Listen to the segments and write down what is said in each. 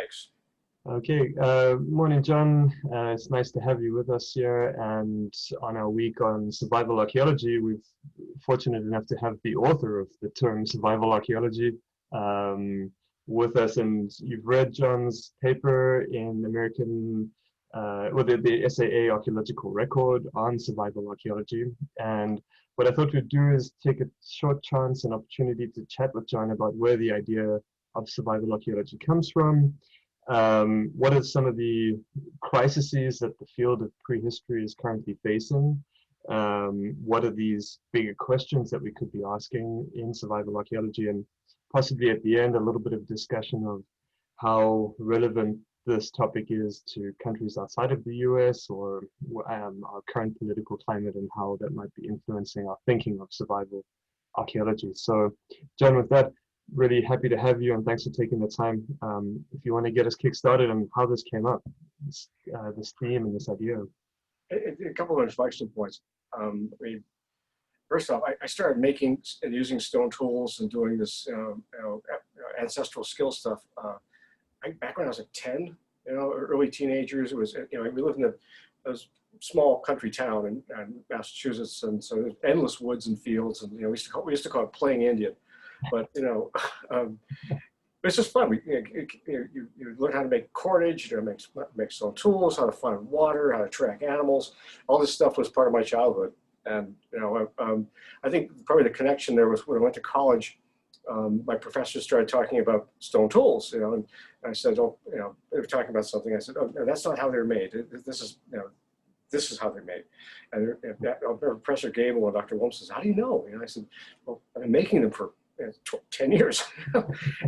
Thanks. Okay, morning, John. It's nice to have you with us here. And on our week on survival archaeology, we're fortunate enough to have the author of the term survival archaeology with us. And you've read John's paper in the SAA Archaeological Record on survival archaeology. And what I thought we'd do is take a short chance and opportunity to chat with John about where the idea of survival archaeology comes from. What are some of the crises that the field of prehistory is currently facing? What are these bigger questions that we could be asking in survival archaeology? And possibly at the end, a little bit of discussion of how relevant this topic is to countries outside of the US or our current political climate and how that might be influencing our thinking of survival archaeology. So, John, with that, really happy to have you, and thanks for taking the time. If you want to get us kick-started on how this came up, this theme and this idea. A couple of inflection points. First off, I started making and using stone tools and doing this ancestral skill stuff back when I was like 10, early teenagers. It was, we lived in a small country town in Massachusetts, and so there's endless woods and fields, and we used to call it playing Indian. But it's just fun. You learn how to make cordage, make stone tools, how to find water, how to track animals. All this stuff was part of my childhood, and I think probably the connection there was when I went to college. My professors started talking about stone tools, and I said, "Oh, they were talking about something." I said, "Oh, no, that's not how they're made. This is how they're made." And Professor Gable and Dr. Williams says, "How do you know?" I said, "Well, I've been making them for 10 years.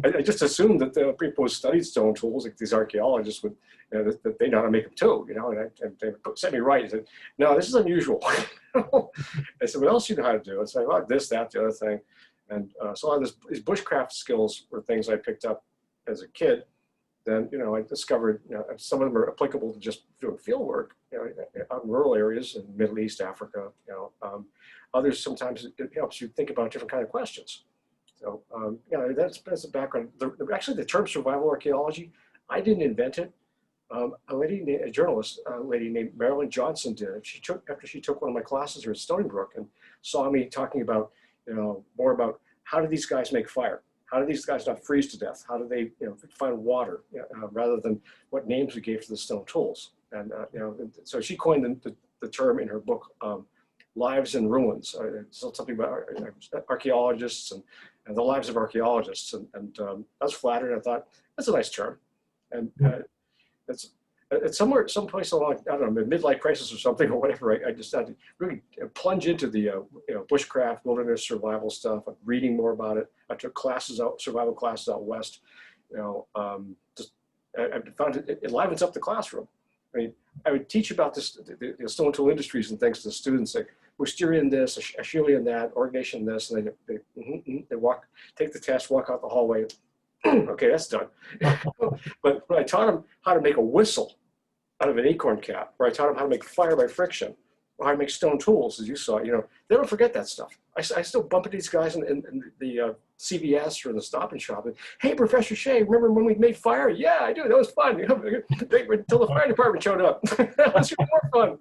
I just assumed that the people who studied stone tools, like these archaeologists, would that they know how to make them too, and they set me right. I said, "No, this is unusual." I said, "What else do you know how to do?" I said, "Well, this, that, the other thing." And so a lot of these bushcraft skills were things I picked up as a kid. Then, I discovered some of them are applicable to just doing field work, out in rural areas in Middle East, Africa. Others, sometimes it helps you think about different kind of questions. So, that's the background. Actually, the term survival archaeology, I didn't invent it. A journalist, a lady named Marilyn Johnson did it. After she took one of my classes here at Stony Brook and saw me talking about, more about how do these guys make fire? How do these guys not freeze to death? How do they, find water, rather than what names we gave to the stone tools? And, so she coined the term in her book, Lives in Ruins. Something about archaeologists and the lives of archaeologists. And I was flattered. I thought, that's a nice term. And it's someplace along, I don't know, midlife crisis or something or whatever, I decided to really plunge into the bushcraft, wilderness survival stuff. I'm reading more about it. I took survival classes out west. I found it livens up the classroom. I mean, I would teach about the stone tool industries and things to the students, like Wisterian this, Acheulean that, Ordination this, and they take the test, walk out the hallway. Okay, that's done. But when I taught them how to make a whistle out of an acorn cap, or I taught them how to make fire by friction, or how to make stone tools, as you saw, they don't forget that stuff. I still bump into these guys in the CVS or in the Stop and Shop. And, "Hey, Professor Shea, remember when we made fire?" "Yeah, I do. That was fun." Until the fire department showed up. That was even more fun.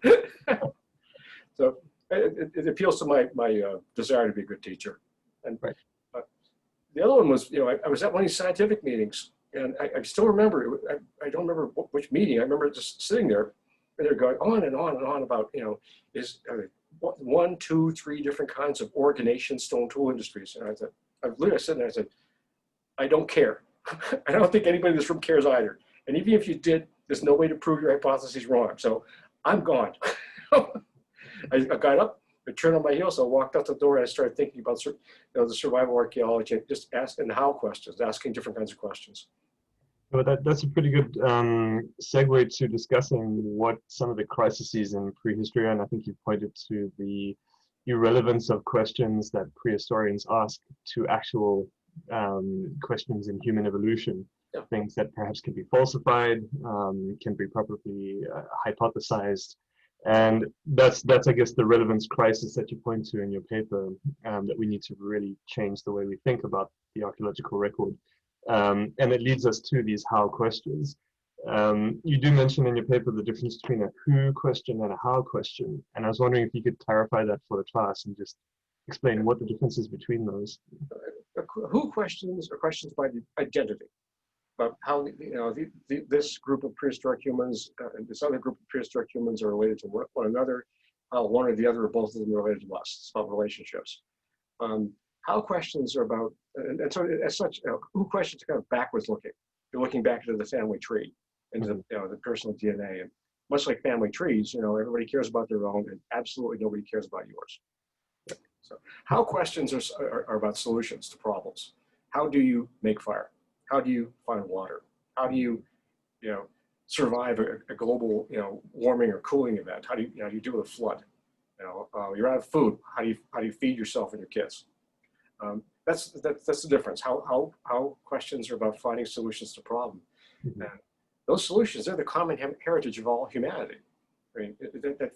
So it appeals to my desire to be a good teacher. And right. The other one was, I was at one of these scientific meetings, and I still remember, I don't remember which meeting, I remember just sitting there, and they're going on and on and on about, is 1, 2, 3 different kinds of ordination stone tool industries. And I said, I literally sat there and I said, "I don't care." I don't think anybody in this room cares either. And even if you did, there's no way to prove your hypothesis wrong. So I'm gone. I got up, I turned on my heels, I walked out the door, and I started thinking about the survival archaeology, and just asking asking different kinds of questions. Well, that's a pretty good segue to discussing what some of the crises in prehistory are, and I think you pointed to the irrelevance of questions that prehistorians ask to actual questions in human evolution. Yeah. Things that perhaps can be falsified, can be properly hypothesized. And that's I guess the relevance crisis that you point to in your paper, that we need to really change the way we think about the archaeological record. And it leads us to these how questions. You do mention in your paper the difference between a who question and a how question. And I was wondering if you could clarify that for the class and just explain what the difference is between those. Who questions are questions by the identity, about how this group of prehistoric humans and this other group of prehistoric humans are related to one another, how one or the other or both of them are related to us. It's about relationships. How questions are about, and so as such, who questions are kind of backwards looking. You're looking back into the family tree, into the personal DNA, and much like family trees, everybody cares about their own, and absolutely nobody cares about yours. So, how questions are about solutions to problems. How do you make fire? How do you find water? How do you, survive a global, warming or cooling event? How do you deal with a flood? You're out of food. How do you feed yourself and your kids? That's the difference. How questions are about finding solutions to problems. Mm-hmm. And those solutions, they're the common heritage of all humanity. I mean, that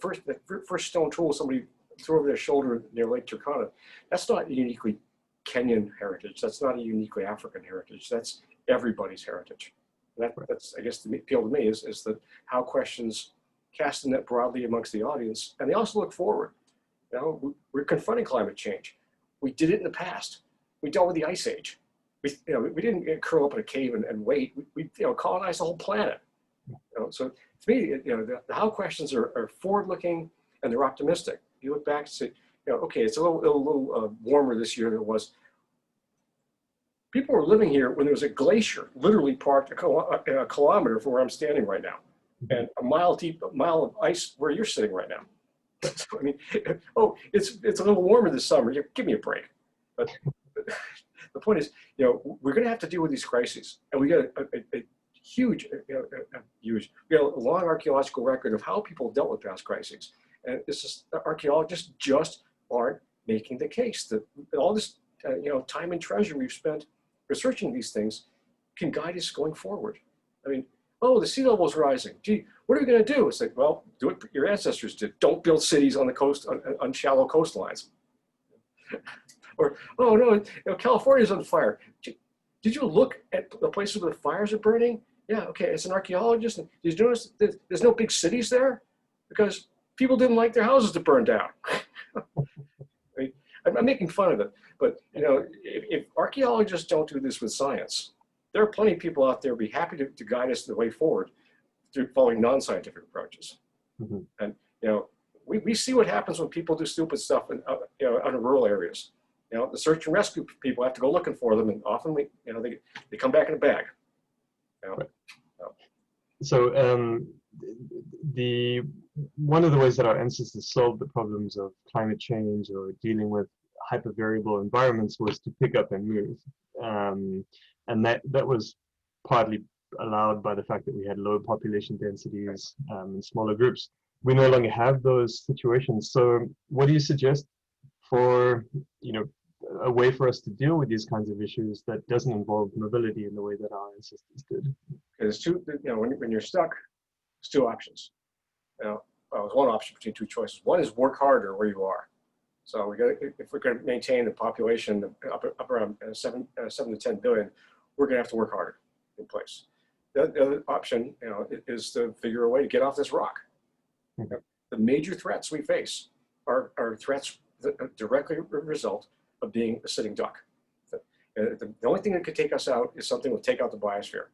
first stone tool somebody threw over their shoulder near Lake Turkana, that's not a uniquely Kenyan heritage. That's not a uniquely African heritage. That's everybody's heritage. That's, I guess, the appeal to me is that how questions cast the net broadly amongst the audience, and they also look forward. We're confronting climate change. We did it in the past. We dealt with the Ice Age. We didn't curl up in a cave and wait. We colonized the whole planet. So to me, the how questions are forward-looking and they're optimistic. You look back and say, okay, it's a little warmer this year than it was. People were living here when there was a glacier, literally parked a kilometer from where I'm standing right now, and a mile of ice where you're sitting right now. So, I mean, it's a little warmer this summer. Give me a break. But the point is, we're going to have to deal with these crises, and we got a huge, we got a long archaeological record of how people dealt with past crises, and it's just archaeologists just aren't making the case that all this, time and treasure we've spent researching these things can guide us going forward. I mean, the sea level's rising. Gee, what are we going to do? It's like, well, do what your ancestors did. Don't build cities on the coast, on shallow coastlines. Or, oh no, California's on fire. Did you look at the places where the fires are burning? Yeah, okay, as an archaeologist, did you notice that there's no big cities there? Because people didn't like their houses to burn down. I'm making fun of it, but if archaeologists don't do this with science, there are plenty of people out there who'd be happy to guide us the way forward through following non-scientific approaches. Mm-hmm. And we see what happens when people do stupid stuff in rural areas. The search and rescue people have to go looking for them, and often they come back in a bag. Right. So one of the ways that our ancestors solved the problems of climate change or dealing with hypervariable environments was to pick up and move, and that was partly allowed by the fact that we had low population densities and smaller groups. We no longer have those situations. So what do you suggest for a way for us to deal with these kinds of issues that doesn't involve mobility in the way that our ancestors did? There's two, when you're stuck, there's two options. There's one option between two choices. One is work harder where you are. So if we're going to maintain a population up around 7 to 10 billion, we're going to have to work harder in place. The other option, is to figure a way to get off this rock. Mm-hmm. The major threats we face are threats that directly result of being a sitting duck. The only thing that could take us out is something that will take out the biosphere.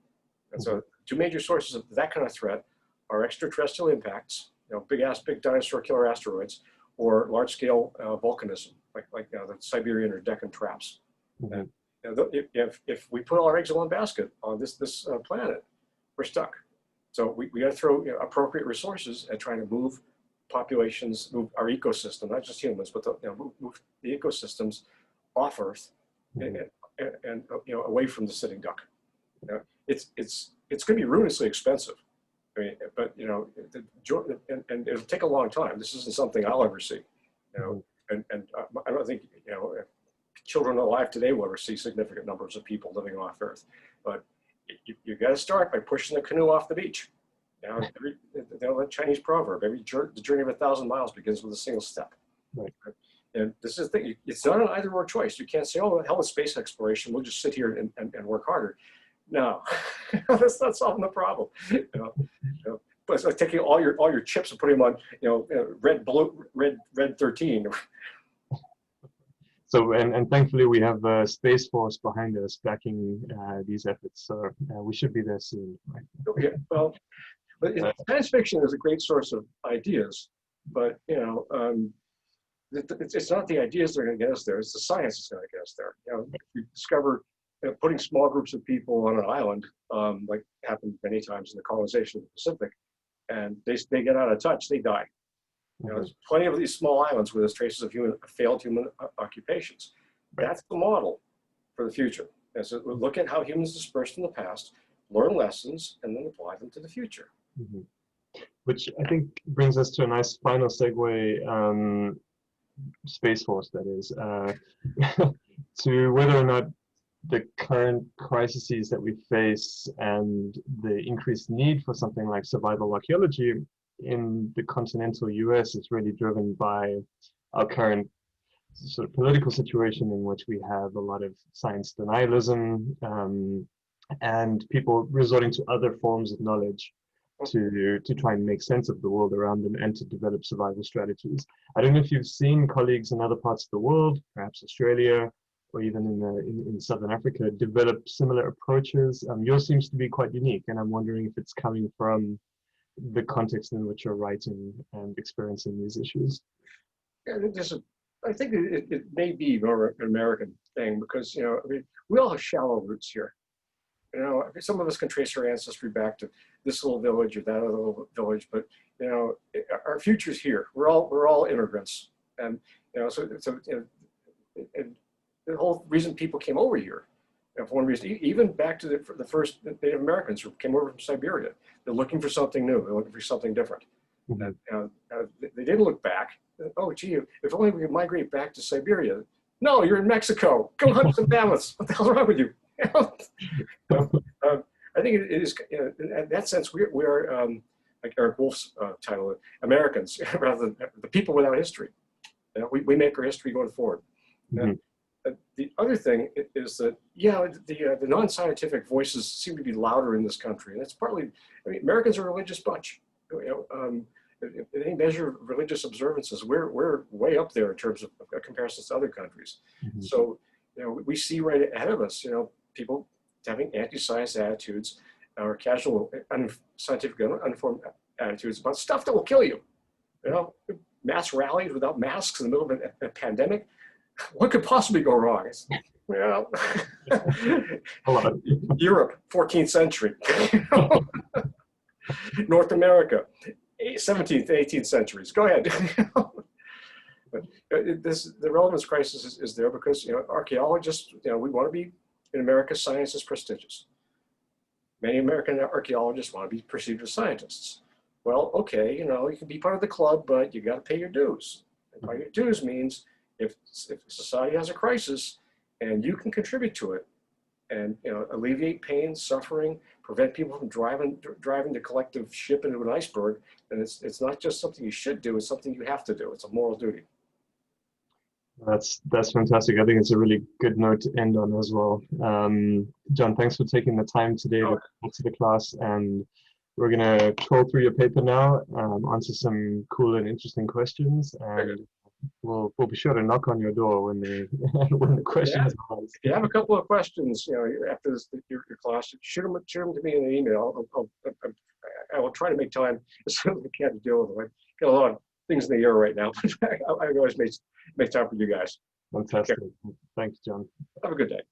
And so two major sources of that kind of threat are extraterrestrial impacts, big dinosaur killer asteroids, or large-scale volcanism, like the Siberian or Deccan traps. Mm-hmm. And if we put all our eggs in one basket on this planet, we're stuck. So we got to throw appropriate resources at trying to move populations, move our ecosystem, not just humans, but move the ecosystems off Earth and away from the sitting duck. It's going to be ruinously expensive. I mean, but and it'll take a long time. This isn't something I'll ever see. And I don't think children alive today will ever see significant numbers of people living off Earth. But you got to start by pushing the canoe off the beach. The Chinese proverb: the journey of 1,000 miles begins with a single step. Right. And this is the thing, it's not an either or choice. You can't say, oh, hell with space exploration, we'll just sit here and work harder. No, that's not solving the problem. But it's like taking all your chips and putting them on, red 13. So, and thankfully we have Space Force behind us backing these efforts. So we should be there soon. Right? Yeah, well, but science fiction is a great source of ideas, but it's not the ideas that are going to get us there. It's the science that's going to get us there. If we discover putting small groups of people on an island, like happened many times in the colonization of the Pacific, and they get out of touch, they die. There's plenty of these small islands where there's traces of failed human occupations. That's the model for the future. And so we look at how humans dispersed in the past, learn lessons, and then apply them to the future. Which I think brings us to a nice final segue, Space Force, that is, to whether or not the current crises that we face and the increased need for something like survival archaeology in the continental US is really driven by our current sort of political situation, in which we have a lot of science denialism and people resorting to other forms of knowledge to try and make sense of the world around them and to develop survival strategies. I don't know if you've seen colleagues in other parts of the world, perhaps Australia, or even in Southern Africa, develop similar approaches. Yours seems to be quite unique, and I'm wondering if it's coming from the context in which you're writing and experiencing these issues. Yeah, I think it may be more an American thing because, we all have shallow roots here. Some of us can trace our ancestry back to this little village or that other little village, but our future's here. We're all immigrants, and and the whole reason people came over here, for one reason, even back to the first Native Americans who came over from Siberia, they're looking for something new. They're looking for something different. They didn't look back. Oh, gee, if only we could migrate back to Siberia. No, you're in Mexico. Go hunt some mammoths. What the hell's wrong with you? I think it is, in that sense, we are, like Eric Wolf's title, Americans, rather than the people without history. We make our history going forward. The other thing is that, the non-scientific voices seem to be louder in this country. And that's partly, Americans are a religious bunch. If any measure of religious observances, we're way up there in terms of comparisons to other countries. So, we see right ahead of us, people having anti-science attitudes or casual, unscientific, uninformed attitudes about stuff that will kill you. Mass rallies without masks in the middle of a pandemic. What could possibly go wrong? Europe, 14th century. North America, 17th, 18th centuries. Go ahead. But the relevance crisis is there because archaeologists, we want to be, in America, science is prestigious. Many American archaeologists want to be perceived as scientists. Well, okay, you can be part of the club, but you got to pay your dues. And pay your dues means if society has a crisis and you can contribute to it and alleviate pain, suffering, prevent people from driving the collective ship into an iceberg, then it's not just something you should do, it's something you have to do. It's a moral duty. That's fantastic. I think it's a really good note to end on as well. John, thanks for taking the time today to come to the class, and we're gonna troll through your paper now, answer some cool and interesting questions, and we'll be sure to knock on your door when the questions arise. If you have a couple of questions, after your class, shoot them to me in an email. I will try to make time as soon as I can to deal with them. I got a lot of things in the air right now. I always make time for you guys. Fantastic. Thanks, John. Have a good day.